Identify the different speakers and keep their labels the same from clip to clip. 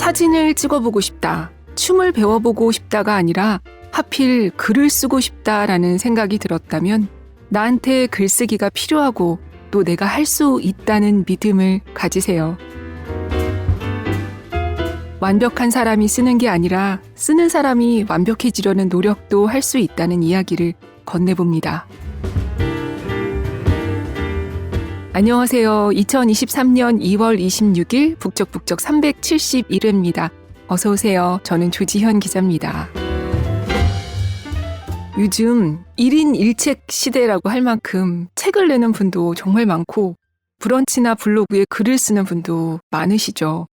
Speaker 1: 사진을 찍어보고 싶다, 춤을 배워보고 싶다가 아니라 하필 글을 쓰고 싶다라는 생각이 들었다면 나한테 글쓰기가 필요하고 또 내가 할 수 있다는 믿음을 가지세요. 완벽한 사람이 쓰는 게 아니라 쓰는 사람이 완벽해지려는 노력도 할 수 있다는 이야기를 건네봅니다. 안녕하세요. 2023년 2월 26일 북적북적 371회입니다. 어서 오세요. 저는 조지현 기자입니다. 요즘 1인 1책 시대라고 할 만큼 책을 내는 분도 정말 많고 브런치나 블로그에 글을 쓰는 분도 많으시죠.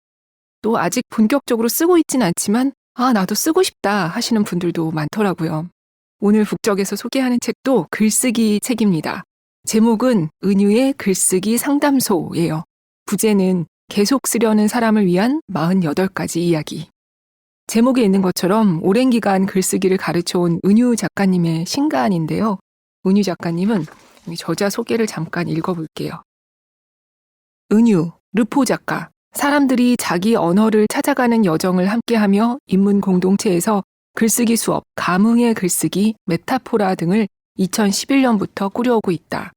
Speaker 1: 또 아직 본격적으로 쓰고 있진 않지만 나도 쓰고 싶다 하시는 분들도 많더라고요. 오늘 북적에서 소개하는 책도 글쓰기 책입니다. 제목은 은유의 글쓰기 상담소예요. 부제는 계속 쓰려는 사람을 위한 48가지 이야기. 제목에 있는 것처럼 오랜 기간 글쓰기를 가르쳐온 은유 작가님의 신간인데요. 은유 작가님은 저자 소개를 잠깐 읽어볼게요. 은유, 르포 작가. 사람들이 자기 언어를 찾아가는 여정을 함께하며 인문 공동체에서 글쓰기 수업, 감흥의 글쓰기, 메타포라 등을 2011년부터 꾸려오고 있다.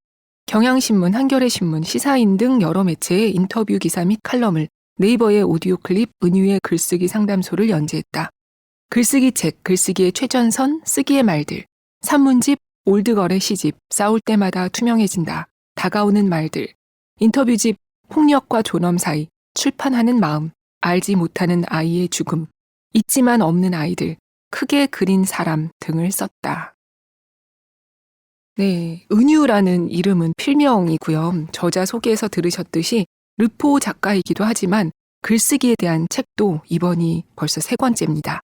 Speaker 1: 경향신문, 한겨레신문, 시사인 등 여러 매체의 인터뷰 기사 및 칼럼을 네이버의 오디오 클립 은유의 글쓰기 상담소를 연재했다. 글쓰기 책, 글쓰기의 최전선, 쓰기의 말들, 산문집, 올드걸의 시집, 싸울 때마다 투명해진다, 다가오는 말들, 인터뷰집, 폭력과 존엄 사이, 출판하는 마음, 알지 못하는 아이의 죽음, 있지만 없는 아이들, 크게 그린 사람 등을 썼다. 네, 은유라는 이름은 필명이고요. 저자 소개에서 들으셨듯이 르포 작가이기도 하지만 글쓰기에 대한 책도 이번이 벌써 3권째입니다.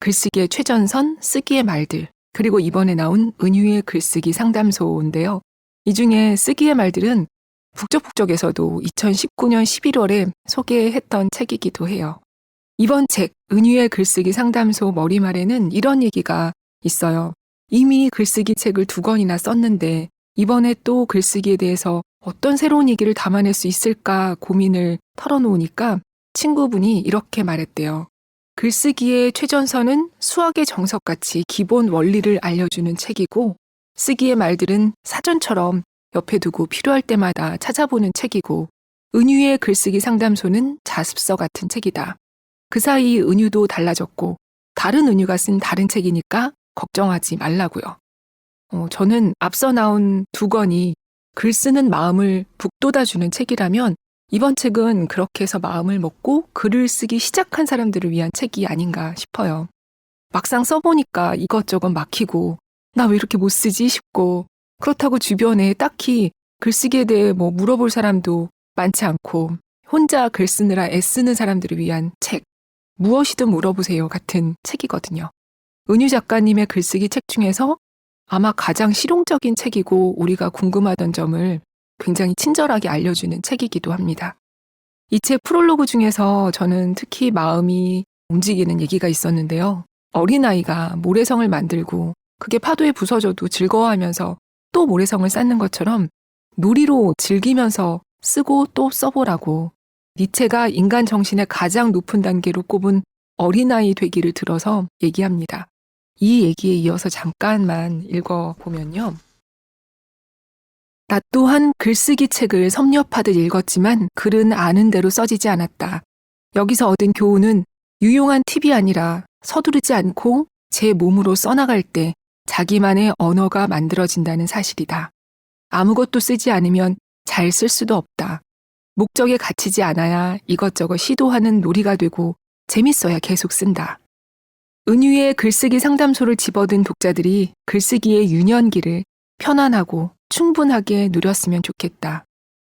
Speaker 1: 글쓰기의 최전선, 쓰기의 말들, 그리고 이번에 나온 은유의 글쓰기 상담소인데요. 이 중에 쓰기의 말들은 북적북적에서도 2019년 11월에 소개했던 책이기도 해요. 이번 책, 은유의 글쓰기 상담소 머리말에는 이런 얘기가 있어요. 이미 글쓰기 책을 2권이나 썼는데 이번에 또 글쓰기에 대해서 어떤 새로운 얘기를 담아낼 수 있을까 고민을 털어놓으니까 친구분이 이렇게 말했대요. 글쓰기의 최전선은 수학의 정석같이 기본 원리를 알려주는 책이고 쓰기의 말들은 사전처럼 옆에 두고 필요할 때마다 찾아보는 책이고 은유의 글쓰기 상담소는 자습서 같은 책이다. 그 사이 은유도 달라졌고 다른 은유가 쓴 다른 책이니까 걱정하지 말라고요. 저는 앞서 나온 2권이 글 쓰는 마음을 북돋아주는 책이라면 이번 책은 그렇게 해서 마음을 먹고 글을 쓰기 시작한 사람들을 위한 책이 아닌가 싶어요. 막상 써보니까 이것저것 막히고 나 왜 이렇게 못 쓰지 싶고 그렇다고 주변에 딱히 글쓰기에 대해 물어볼 사람도 많지 않고 혼자 글 쓰느라 애쓰는 사람들을 위한 책, 무엇이든 물어보세요 같은 책이거든요. 은유 작가님의 글쓰기 책 중에서 아마 가장 실용적인 책이고 우리가 궁금하던 점을 굉장히 친절하게 알려주는 책이기도 합니다. 이 책 프롤로그 중에서 저는 특히 마음이 움직이는 얘기가 있었는데요. 어린아이가 모래성을 만들고 그게 파도에 부서져도 즐거워하면서 또 모래성을 쌓는 것처럼 놀이로 즐기면서 쓰고 또 써보라고 니체가 인간 정신의 가장 높은 단계로 꼽은 어린아이 되기를 들어서 얘기합니다. 이 얘기에 이어서 잠깐만 읽어보면요. 나 또한 글쓰기 책을 섭렵하듯 읽었지만 글은 아는 대로 써지지 않았다. 여기서 얻은 교훈은 유용한 팁이 아니라 서두르지 않고 제 몸으로 써나갈 때 자기만의 언어가 만들어진다는 사실이다. 아무것도 쓰지 않으면 잘 쓸 수도 없다. 목적에 갇히지 않아야 이것저것 시도하는 놀이가 되고 재밌어야 계속 쓴다. 은유의 글쓰기 상담소를 집어든 독자들이 글쓰기의 유년기를 편안하고 충분하게 누렸으면 좋겠다.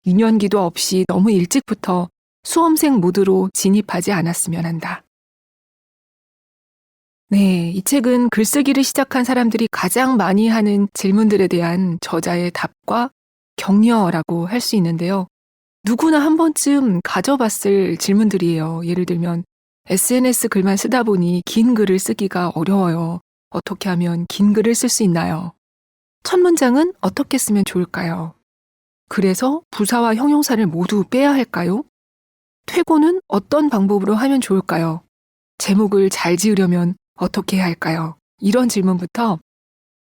Speaker 1: 유년기도 없이 너무 일찍부터 수험생 모드로 진입하지 않았으면 한다. 네, 이 책은 글쓰기를 시작한 사람들이 가장 많이 하는 질문들에 대한 저자의 답과 격려라고 할 수 있는데요. 누구나 한 번쯤 가져봤을 질문들이에요. 예를 들면 SNS 글만 쓰다 보니 긴 글을 쓰기가 어려워요. 어떻게 하면 긴 글을 쓸 수 있나요? 첫 문장은 어떻게 쓰면 좋을까요? 그래서 부사와 형용사를 모두 빼야 할까요? 퇴고는 어떤 방법으로 하면 좋을까요? 제목을 잘 지으려면 어떻게 해야 할까요? 이런 질문부터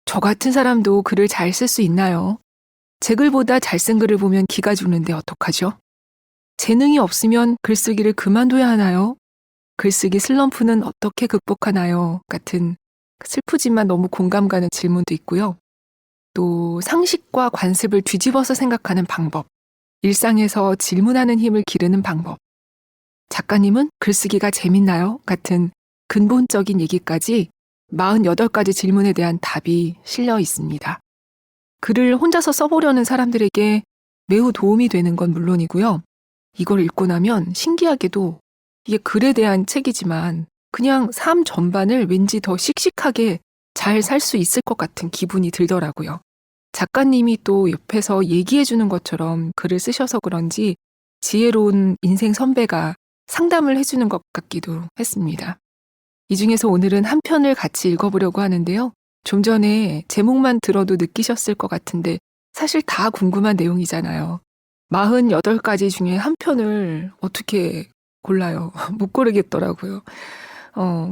Speaker 1: 저 같은 사람도 글을 잘 쓸 수 있나요? 제 글보다 잘 쓴 글을 보면 기가 죽는데 어떡하죠? 재능이 없으면 글쓰기를 그만둬야 하나요? 글쓰기 슬럼프는 어떻게 극복하나요? 같은 슬프지만 너무 공감 가는 질문도 있고요. 또 상식과 관습을 뒤집어서 생각하는 방법, 일상에서 질문하는 힘을 기르는 방법, 작가님은 글쓰기가 재밌나요? 같은 근본적인 얘기까지 48가지 질문에 대한 답이 실려 있습니다. 글을 혼자서 써보려는 사람들에게 매우 도움이 되는 건 물론이고요. 이걸 읽고 나면 신기하게도 이게 글에 대한 책이지만 그냥 삶 전반을 왠지 더 씩씩하게 잘 살 수 있을 것 같은 기분이 들더라고요. 작가님이 또 옆에서 얘기해 주는 것처럼 글을 쓰셔서 그런지 지혜로운 인생 선배가 상담을 해주는 것 같기도 했습니다. 이 중에서 오늘은 한 편을 같이 읽어보려고 하는데요. 좀 전에 제목만 들어도 느끼셨을 것 같은데 사실 다 궁금한 내용이잖아요. 48가지 중에 한 편을 어떻게 골라요? 못 고르겠더라고요.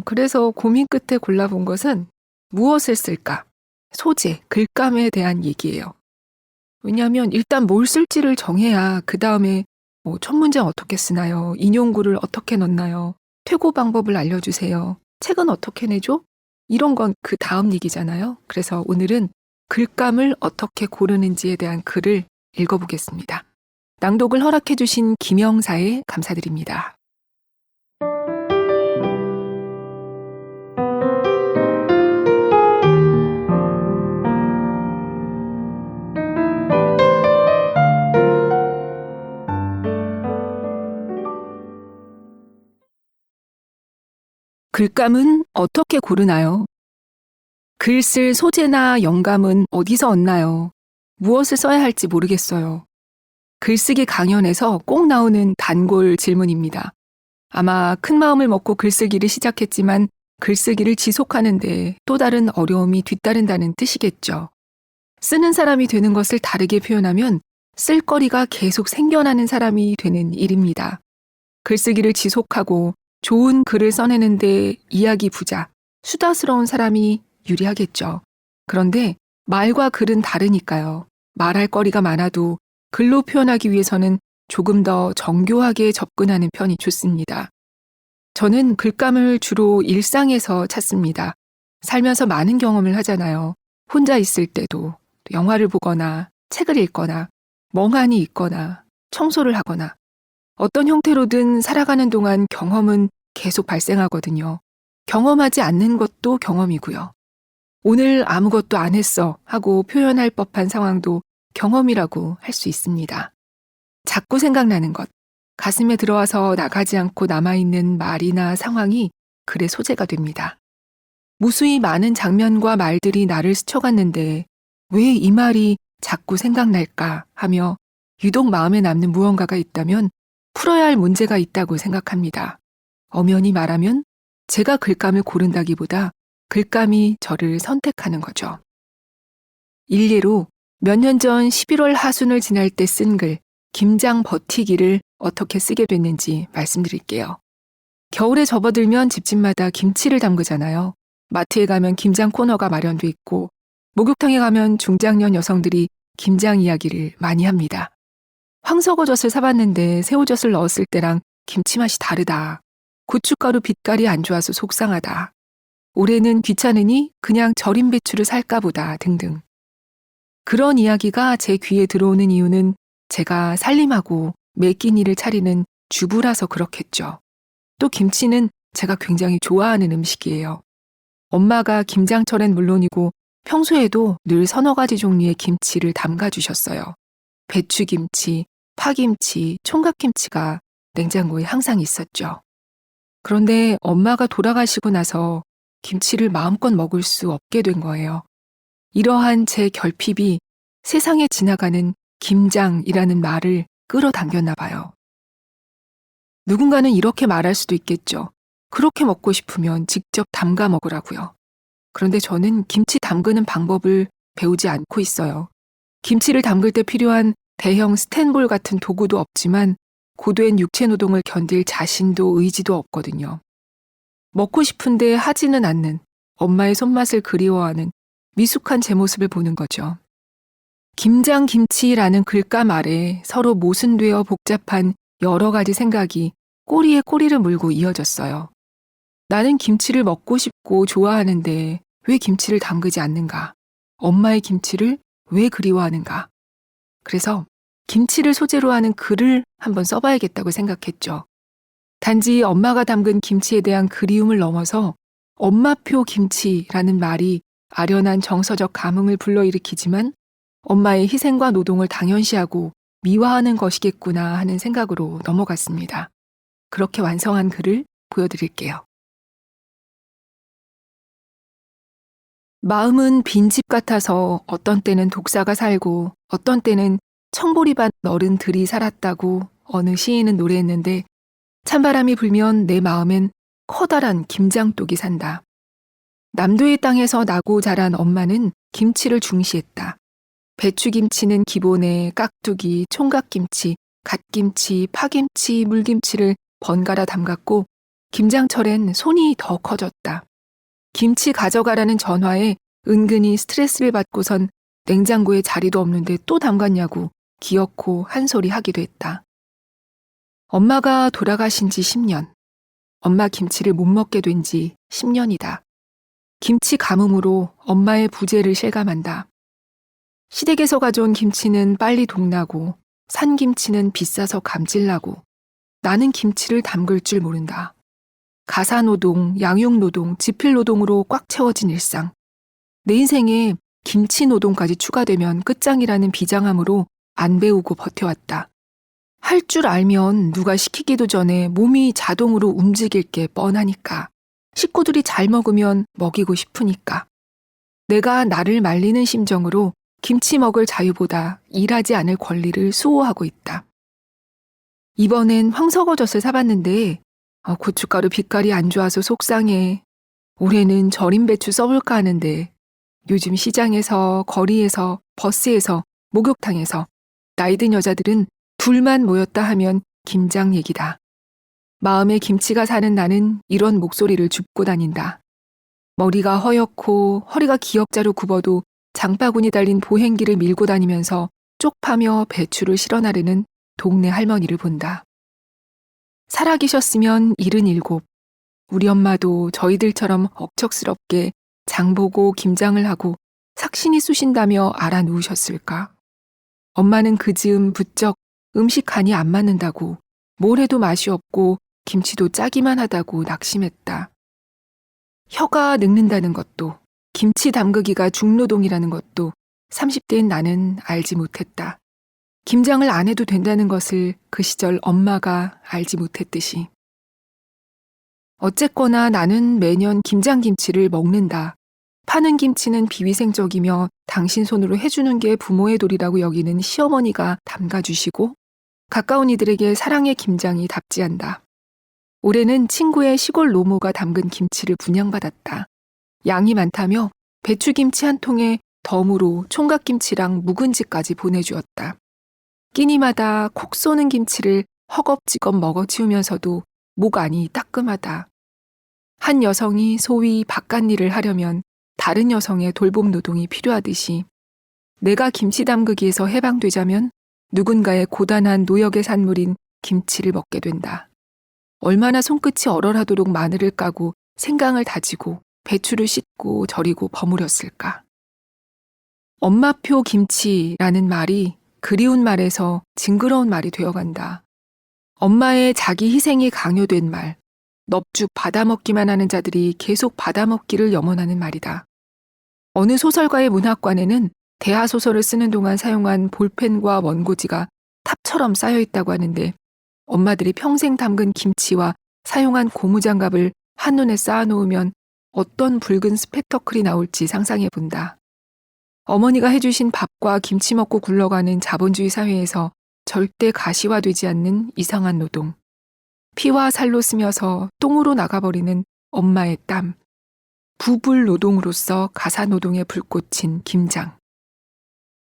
Speaker 1: 그래서 고민 끝에 골라본 것은 무엇을 쓸까? 소재, 글감에 대한 얘기예요. 왜냐하면 일단 뭘 쓸지를 정해야 그 다음에 첫 문장 어떻게 쓰나요? 인용구를 어떻게 넣나요? 퇴고 방법을 알려주세요. 책은 어떻게 내죠? 이런 건 그 다음 얘기잖아요. 그래서 오늘은 글감을 어떻게 고르는지에 대한 글을 읽어보겠습니다. 낭독을 허락해주신 김영사에 감사드립니다. 글감은 어떻게 고르나요? 글 쓸 소재나 영감은 어디서 얻나요? 무엇을 써야 할지 모르겠어요. 글쓰기 강연에서 꼭 나오는 단골 질문입니다. 아마 큰 마음을 먹고 글쓰기를 시작했지만 글쓰기를 지속하는데 또 다른 어려움이 뒤따른다는 뜻이겠죠. 쓰는 사람이 되는 것을 다르게 표현하면 쓸거리가 계속 생겨나는 사람이 되는 일입니다. 글쓰기를 지속하고 좋은 글을 써내는데 이야기 부자, 수다스러운 사람이 유리하겠죠. 그런데 말과 글은 다르니까요. 말할 거리가 많아도 글로 표현하기 위해서는 조금 더 정교하게 접근하는 편이 좋습니다. 저는 글감을 주로 일상에서 찾습니다. 살면서 많은 경험을 하잖아요. 혼자 있을 때도 영화를 보거나 책을 읽거나 멍하니 있거나 청소를 하거나 어떤 형태로든 살아가는 동안 경험은 계속 발생하거든요. 경험하지 않는 것도 경험이고요. 오늘 아무것도 안 했어 하고 표현할 법한 상황도 경험이라고 할 수 있습니다. 자꾸 생각나는 것, 가슴에 들어와서 나가지 않고 남아있는 말이나 상황이 글의 소재가 됩니다. 무수히 많은 장면과 말들이 나를 스쳐갔는데 왜 이 말이 자꾸 생각날까 하며 유독 마음에 남는 무언가가 있다면 풀어야 할 문제가 있다고 생각합니다. 엄연히 말하면 제가 글감을 고른다기보다 글감이 저를 선택하는 거죠. 일례로 몇 년 전 11월 하순을 지날 때 쓴 글, 김장 버티기를 어떻게 쓰게 됐는지 말씀드릴게요. 겨울에 접어들면 집집마다 김치를 담그잖아요. 마트에 가면 김장 코너가 마련돼 있고 목욕탕에 가면 중장년 여성들이 김장 이야기를 많이 합니다. 황석어젓을 사봤는데 새우젓을 넣었을 때랑 김치 맛이 다르다. 고춧가루 빛깔이 안 좋아서 속상하다. 올해는 귀찮으니 그냥 절인 배추를 살까 보다 등등. 그런 이야기가 제 귀에 들어오는 이유는 제가 살림하고 매 끼니를 차리는 주부라서 그렇겠죠. 또 김치는 제가 굉장히 좋아하는 음식이에요. 엄마가 김장철엔 물론이고 평소에도 늘 서너 가지 종류의 김치를 담가주셨어요. 배추김치, 파김치, 총각김치가 냉장고에 항상 있었죠. 그런데 엄마가 돌아가시고 나서 김치를 마음껏 먹을 수 없게 된 거예요. 이러한 제 결핍이 세상에 지나가는 김장이라는 말을 끌어당겼나 봐요. 누군가는 이렇게 말할 수도 있겠죠. 그렇게 먹고 싶으면 직접 담가 먹으라고요. 그런데 저는 김치 담그는 방법을 배우지 않고 있어요. 김치를 담글 때 필요한 대형 스텐볼 같은 도구도 없지만 고된 육체 노동을 견딜 자신도 의지도 없거든요. 먹고 싶은데 하지는 않는 엄마의 손맛을 그리워하는 미숙한 제 모습을 보는 거죠. 김장김치라는 글감 아래 서로 모순되어 복잡한 여러 가지 생각이 꼬리에 꼬리를 물고 이어졌어요. 나는 김치를 먹고 싶고 좋아하는데 왜 김치를 담그지 않는가? 엄마의 김치를 왜 그리워하는가? 그래서 김치를 소재로 하는 글을 한번 써봐야겠다고 생각했죠. 단지 엄마가 담근 김치에 대한 그리움을 넘어서 엄마표 김치라는 말이 아련한 정서적 감흥을 불러일으키지만 엄마의 희생과 노동을 당연시하고 미화하는 것이겠구나 하는 생각으로 넘어갔습니다. 그렇게 완성한 글을 보여드릴게요. 마음은 빈집 같아서 어떤 때는 독사가 살고 어떤 때는 청보리밭 어른들이 살았다고 어느 시인은 노래했는데 찬바람이 불면 내 마음엔 커다란 김장독이 산다. 남도의 땅에서 나고 자란 엄마는 김치를 중시했다. 배추김치는 기본에 깍두기, 총각김치, 갓김치, 파김치, 물김치를 번갈아 담갔고 김장철엔 손이 더 커졌다. 김치 가져가라는 전화에 은근히 스트레스를 받고선 냉장고에 자리도 없는데 또 담갔냐고 기어코 한 소리 하기도 했다. 엄마가 돌아가신 지 10년. 엄마 김치를 못 먹게 된 지 10년이다. 김치 가뭄으로 엄마의 부재를 실감한다. 시댁에서 가져온 김치는 빨리 동나고 산 김치는 비싸서 감질나고 나는 김치를 담글 줄 모른다. 가사노동, 양육노동, 지필노동으로 꽉 채워진 일상. 내 인생에 김치노동까지 추가되면 끝장이라는 비장함으로 안 배우고 버텨왔다. 할 줄 알면 누가 시키기도 전에 몸이 자동으로 움직일 게 뻔하니까. 식구들이 잘 먹으면 먹이고 싶으니까. 내가 나를 말리는 심정으로 김치 먹을 자유보다 일하지 않을 권리를 수호하고 있다. 이번엔 황석어젓을 사봤는데 고춧가루 빛깔이 안 좋아서 속상해. 올해는 절임 배추 써볼까 하는데 요즘 시장에서, 거리에서, 버스에서, 목욕탕에서 나이든 여자들은 둘만 모였다 하면 김장 얘기다. 마음에 김치가 사는 나는 이런 목소리를 줍고 다닌다. 머리가 허옇고 허리가 기역자로 굽어도 장바구니 달린 보행기를 밀고 다니면서 쪽파며 배추를 실어 나르는 동네 할머니를 본다. 살아계셨으면 77. 우리 엄마도 저희들처럼 억척스럽게 장보고 김장을 하고 삭신이 쑤신다며 알아 누우셨을까? 엄마는 그 즈음 부쩍 음식 간이 안 맞는다고 뭘 해도 맛이 없고 김치도 짜기만 하다고 낙심했다. 혀가 늙는다는 것도 김치 담그기가 중노동이라는 것도 30대인 나는 알지 못했다. 김장을 안 해도 된다는 것을 그 시절 엄마가 알지 못했듯이. 어쨌거나 나는 매년 김장김치를 먹는다. 파는 김치는 비위생적이며 당신 손으로 해주는 게 부모의 도리라고 여기는 시어머니가 담가주시고 가까운 이들에게 사랑의 김장이 답지한다. 올해는 친구의 시골 노모가 담근 김치를 분양받았다. 양이 많다며 배추김치 한 통에 덤으로 총각김치랑 묵은지까지 보내주었다. 끼니마다 콕 쏘는 김치를 허겁지겁 먹어치우면서도 목 안이 따끔하다. 한 여성이 소위 바깥일을 하려면 다른 여성의 돌봄 노동이 필요하듯이 내가 김치 담그기에서 해방되자면 누군가의 고단한 노역의 산물인 김치를 먹게 된다. 얼마나 손끝이 얼얼하도록 마늘을 까고 생강을 다지고 배추를 씻고 절이고 버무렸을까. 엄마표 김치라는 말이 그리운 말에서 징그러운 말이 되어간다. 엄마의 자기 희생이 강요된 말, 넙죽 받아먹기만 하는 자들이 계속 받아먹기를 염원하는 말이다. 어느 소설가의 문학관에는 대하소설을 쓰는 동안 사용한 볼펜과 원고지가 탑처럼 쌓여있다고 하는데 엄마들이 평생 담근 김치와 사용한 고무장갑을 한눈에 쌓아놓으면 어떤 붉은 스펙터클이 나올지 상상해본다. 어머니가 해주신 밥과 김치 먹고 굴러가는 자본주의 사회에서 절대 가시화되지 않는 이상한 노동. 피와 살로 쓰며서 똥으로 나가버리는 엄마의 땀. 부불 노동으로서 가사 노동에 불꽃인 김장.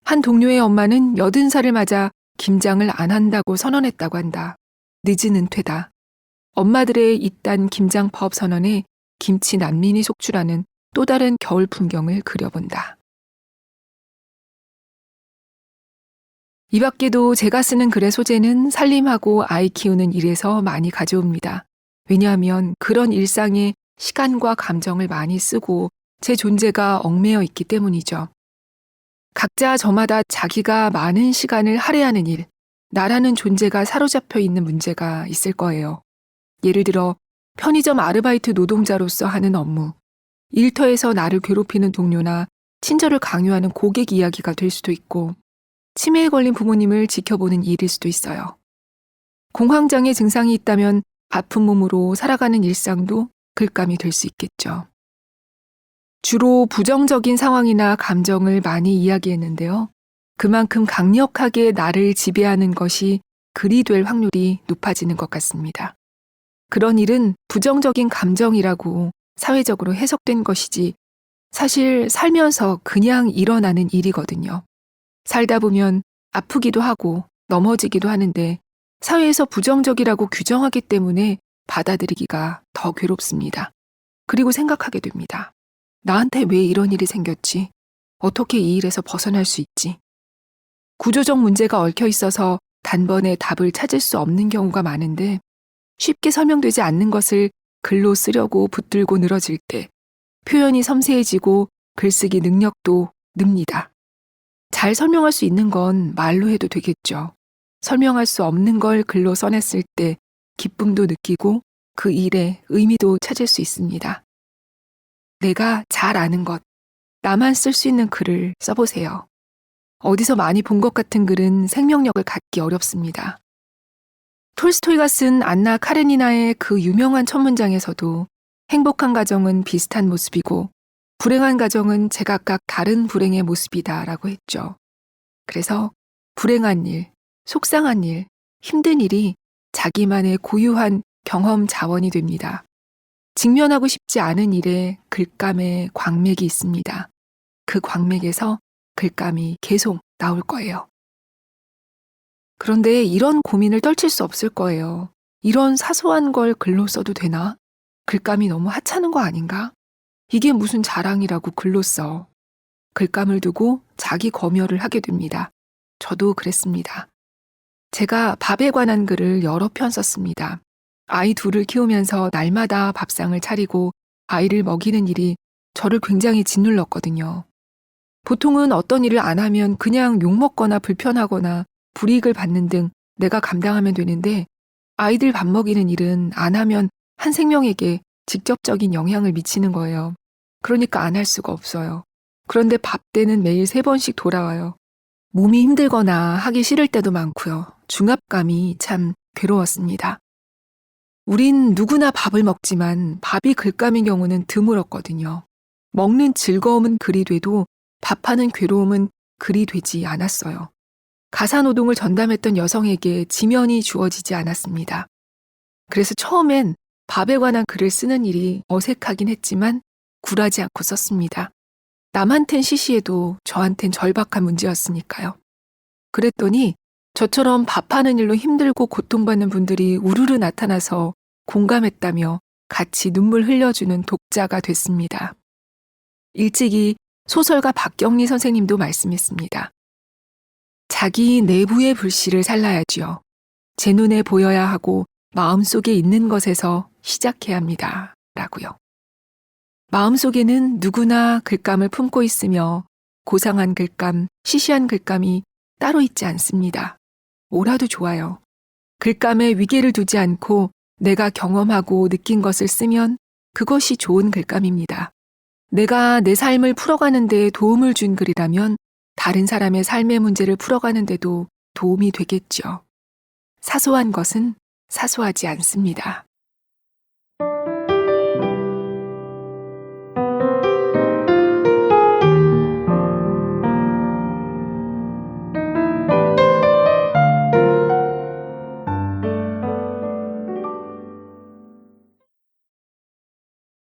Speaker 1: 한 동료의 엄마는 80살을 맞아 김장을 안 한다고 선언했다고 한다. 늦은 은퇴다. 엄마들의 이딴 김장파업 선언에 김치 난민이 속출하는 또 다른 겨울 풍경을 그려본다. 이 밖에도 제가 쓰는 글의 소재는 살림하고 아이 키우는 일에서 많이 가져옵니다. 왜냐하면 그런 일상에 시간과 감정을 많이 쓰고 제 존재가 얽매여 있기 때문이죠. 각자 저마다 자기가 많은 시간을 할애하는 일, 나라는 존재가 사로잡혀 있는 문제가 있을 거예요. 예를 들어 편의점 아르바이트 노동자로서 하는 업무, 일터에서 나를 괴롭히는 동료나 친절을 강요하는 고객 이야기가 될 수도 있고, 치매에 걸린 부모님을 지켜보는 일일 수도 있어요. 공황장애 증상이 있다면 아픈 몸으로 살아가는 일상도 글감이 될 수 있겠죠. 주로 부정적인 상황이나 감정을 많이 이야기했는데요. 그만큼 강력하게 나를 지배하는 것이 글이 될 확률이 높아지는 것 같습니다. 그런 일은 부정적인 감정이라고 사회적으로 해석된 것이지 사실 살면서 그냥 일어나는 일이거든요. 살다 보면 아프기도 하고 넘어지기도 하는데 사회에서 부정적이라고 규정하기 때문에 받아들이기가 더 괴롭습니다. 그리고 생각하게 됩니다. 나한테 왜 이런 일이 생겼지? 어떻게 이 일에서 벗어날 수 있지? 구조적 문제가 얽혀 있어서 단번에 답을 찾을 수 없는 경우가 많은데 쉽게 설명되지 않는 것을 글로 쓰려고 붙들고 늘어질 때 표현이 섬세해지고 글쓰기 능력도 늡니다. 잘 설명할 수 있는 건 말로 해도 되겠죠. 설명할 수 없는 걸 글로 써냈을 때 기쁨도 느끼고 그 일에 의미도 찾을 수 있습니다. 내가 잘 아는 것, 나만 쓸 수 있는 글을 써보세요. 어디서 많이 본 것 같은 글은 생명력을 갖기 어렵습니다. 톨스토이가 쓴 안나 카레니나의 그 유명한 첫 문장에서도 행복한 가정은 비슷한 모습이고 불행한 가정은 제각각 다른 불행의 모습이다 라고 했죠. 그래서 불행한 일, 속상한 일, 힘든 일이 자기만의 고유한 경험 자원이 됩니다. 직면하고 싶지 않은 일에 글감의 광맥이 있습니다. 그 광맥에서 글감이 계속 나올 거예요. 그런데 이런 고민을 떨칠 수 없을 거예요. 이런 사소한 걸 글로 써도 되나? 글감이 너무 하찮은 거 아닌가? 이게 무슨 자랑이라고 글로 써. 글감을 두고 자기 검열을 하게 됩니다. 저도 그랬습니다. 제가 밥에 관한 글을 여러 편 썼습니다. 아이 둘을 키우면서 날마다 밥상을 차리고 아이를 먹이는 일이 저를 굉장히 짓눌렀거든요. 보통은 어떤 일을 안 하면 그냥 욕먹거나 불편하거나 불이익을 받는 등 내가 감당하면 되는데 아이들 밥 먹이는 일은 안 하면 한 생명에게 직접적인 영향을 미치는 거예요. 그러니까 안 할 수가 없어요. 그런데 밥 때는 매일 3번씩 돌아와요. 몸이 힘들거나 하기 싫을 때도 많고요. 중압감이 참 괴로웠습니다. 우린 누구나 밥을 먹지만 밥이 글감인 경우는 드물었거든요. 먹는 즐거움은 글이 돼도 밥하는 괴로움은 글이 되지 않았어요. 가사노동을 전담했던 여성에게 지면이 주어지지 않았습니다. 그래서 처음엔 밥에 관한 글을 쓰는 일이 어색하긴 했지만 굴하지 않고 썼습니다. 남한텐 시시해도 저한텐 절박한 문제였으니까요. 그랬더니 저처럼 밥하는 일로 힘들고 고통받는 분들이 우르르 나타나서 공감했다며 같이 눈물 흘려주는 독자가 됐습니다. 일찍이 소설가 박경리 선생님도 말씀했습니다. 자기 내부의 불씨를 살라야지요. 제 눈에 보여야 하고 마음속에 있는 것에서 시작해야 합니다. 라고요. 마음속에는 누구나 글감을 품고 있으며 고상한 글감, 시시한 글감이 따로 있지 않습니다. 뭐라도 좋아요. 글감에 위계를 두지 않고 내가 경험하고 느낀 것을 쓰면 그것이 좋은 글감입니다. 내가 내 삶을 풀어가는 데 도움을 준 글이라면 다른 사람의 삶의 문제를 풀어가는 데도 도움이 되겠죠. 사소한 것은 사소하지 않습니다.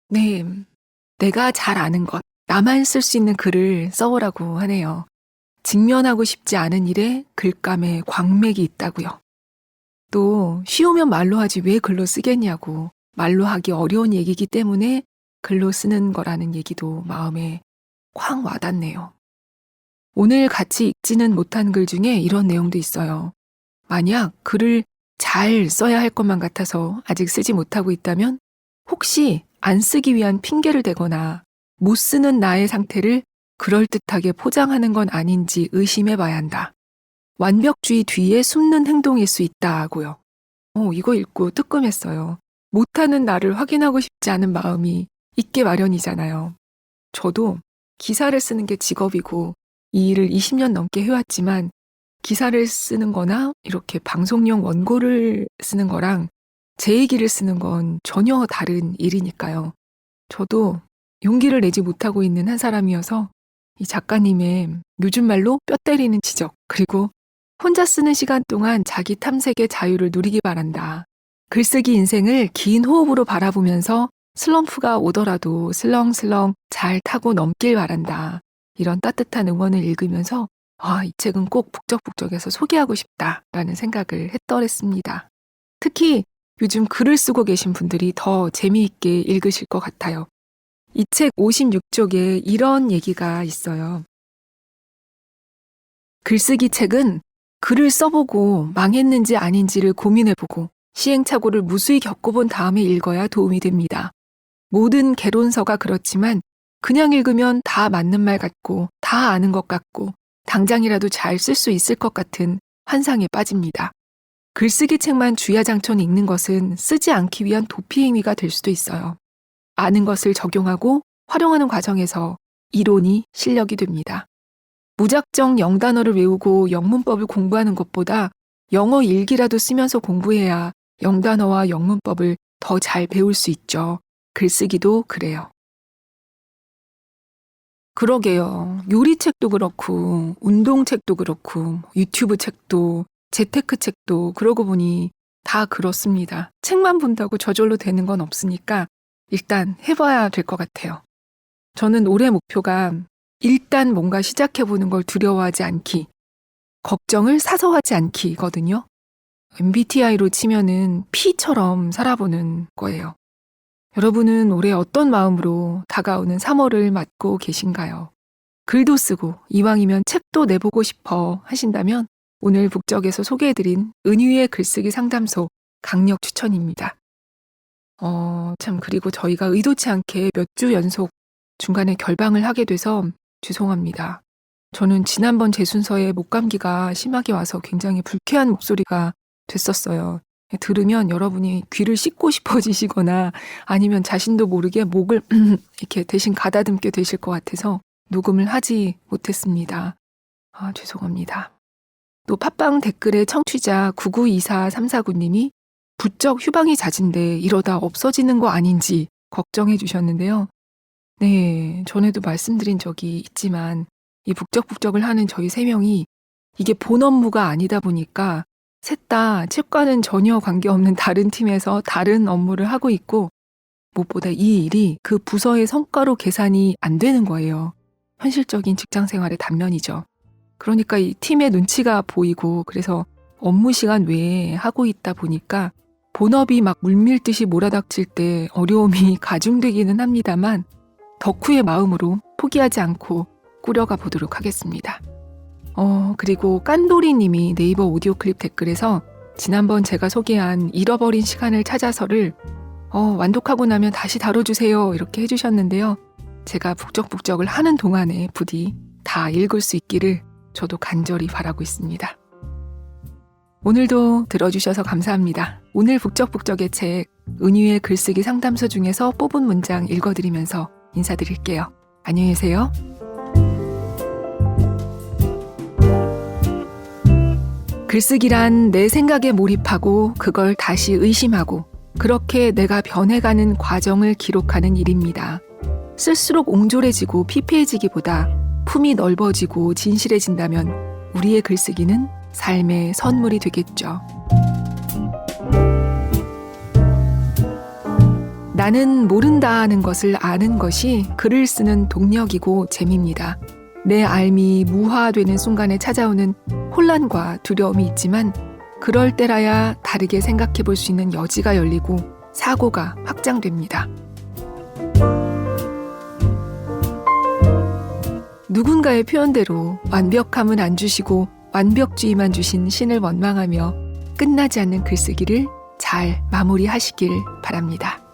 Speaker 1: 네, 내가 잘 아는 것, 나만 쓸 수 있는 글을 써오라고 하네요. 직면하고 싶지 않은 일에 글감에 광맥이 있다고요. 또 쉬우면 말로 하지 왜 글로 쓰겠냐고, 말로 하기 어려운 얘기이기 때문에 글로 쓰는 거라는 얘기도 마음에 쾅 와닿네요. 오늘 같이 읽지는 못한 글 중에 이런 내용도 있어요. 만약 글을 잘 써야 할 것만 같아서 아직 쓰지 못하고 있다면 혹시 안 쓰기 위한 핑계를 대거나 못 쓰는 나의 상태를 그럴듯하게 포장하는 건 아닌지 의심해 봐야 한다. 완벽주의 뒤에 숨는 행동일 수 있다고요. 이거 읽고 뜨끔했어요. 못하는 나를 확인하고 싶지 않은 마음이 있게 마련이잖아요. 저도 기사를 쓰는 게 직업이고 이 일을 20년 넘게 해왔지만 기사를 쓰는 거나 이렇게 방송용 원고를 쓰는 거랑 제 얘기를 쓰는 건 전혀 다른 일이니까요. 저도 용기를 내지 못하고 있는 한 사람이어서 이 작가님의 요즘 말로 뼈 때리는 지적, 그리고 혼자 쓰는 시간 동안 자기 탐색의 자유를 누리기 바란다. 글쓰기 인생을 긴 호흡으로 바라보면서 슬럼프가 오더라도 슬렁슬렁 잘 타고 넘길 바란다. 이런 따뜻한 응원을 읽으면서 이 책은 꼭 북적북적해서 소개하고 싶다라는 생각을 했더랬습니다. 특히 요즘 글을 쓰고 계신 분들이 더 재미있게 읽으실 것 같아요. 이 책 56쪽에 이런 얘기가 있어요. 글쓰기 책은 글을 써보고 망했는지 아닌지를 고민해보고 시행착오를 무수히 겪어본 다음에 읽어야 도움이 됩니다. 모든 개론서가 그렇지만 그냥 읽으면 다 맞는 말 같고 다 아는 것 같고 당장이라도 잘 쓸 수 있을 것 같은 환상에 빠집니다. 글쓰기 책만 주야장천 읽는 것은 쓰지 않기 위한 도피 행위가 될 수도 있어요. 아는 것을 적용하고 활용하는 과정에서 이론이 실력이 됩니다. 무작정 영단어를 외우고 영문법을 공부하는 것보다 영어 일기라도 쓰면서 공부해야 영단어와 영문법을 더 잘 배울 수 있죠. 글쓰기도 그래요. 그러게요. 요리책도 그렇고 운동책도 그렇고 유튜브 책도 재테크 책도 그러고 보니 다 그렇습니다. 책만 본다고 저절로 되는 건 없으니까 일단 해봐야 될 것 같아요. 저는 올해 목표가 일단 뭔가 시작해보는 걸 두려워하지 않기, 걱정을 사서하지 않기거든요. MBTI로 치면은 P처럼 살아보는 거예요. 여러분은 올해 어떤 마음으로 다가오는 3월을 맞고 계신가요? 글도 쓰고 이왕이면 책도 내보고 싶어 하신다면 오늘 북적에서 소개해드린 은유의 글쓰기 상담소 강력 추천입니다. 그리고 저희가 의도치 않게 몇 주 연속 중간에 결방을 하게 돼서 죄송합니다. 저는 지난번 제 순서에 목감기가 심하게 와서 굉장히 불쾌한 목소리가 됐었어요. 들으면 여러분이 귀를 씻고 싶어지시거나 아니면 자신도 모르게 목을 이렇게 대신 가다듬게 되실 것 같아서 녹음을 하지 못했습니다. 죄송합니다. 또 팟빵 댓글에 청취자 9924349님이 부쩍 휴방이 잦은데 이러다 없어지는 거 아닌지 걱정해 주셨는데요. 네, 전에도 말씀드린 적이 있지만 이 북적북적을 하는 저희 3명이 이게 본 업무가 아니다 보니까 셋 다 책과는 전혀 관계없는 다른 팀에서 다른 업무를 하고 있고 무엇보다 이 일이 그 부서의 성과로 계산이 안 되는 거예요. 현실적인 직장 생활의 단면이죠. 그러니까 이 팀의 눈치가 보이고 그래서 업무 시간 외에 하고 있다 보니까 본업이 막 물밀듯이 몰아닥칠 때 어려움이 가중되기는 합니다만 덕후의 마음으로 포기하지 않고 꾸려가 보도록 하겠습니다. 그리고 깐돌이님이 네이버 오디오 클립 댓글에서 지난번 제가 소개한 잃어버린 시간을 찾아서를 완독하고 나면 다시 다뤄주세요 이렇게 해주셨는데요. 제가 북적북적을 하는 동안에 부디 다 읽을 수 있기를 저도 간절히 바라고 있습니다. 오늘도 들어주셔서 감사합니다. 오늘 북적북적의 책 은유의 글쓰기 상담소 중에서 뽑은 문장 읽어드리면서 인사드릴게요. 안녕히 계세요. 글쓰기란 내 생각에 몰입하고 그걸 다시 의심하고 그렇게 내가 변해가는 과정을 기록하는 일입니다. 쓸수록 옹졸해지고 피폐해지기보다 품이 넓어지고 진실해진다면 우리의 글쓰기는 삶의 선물이 되겠죠. 나는 모른다 하는 것을 아는 것이 글을 쓰는 동력이고 재미입니다. 내 삶이 무화되는 순간에 찾아오는 혼란과 두려움이 있지만 그럴 때라야 다르게 생각해 볼 수 있는 여지가 열리고 사고가 확장됩니다. 누군가의 표현대로 완벽함은 안 주시고 완벽주의만 주신 신을 원망하며 끝나지 않는 글쓰기를 잘 마무리하시길 바랍니다.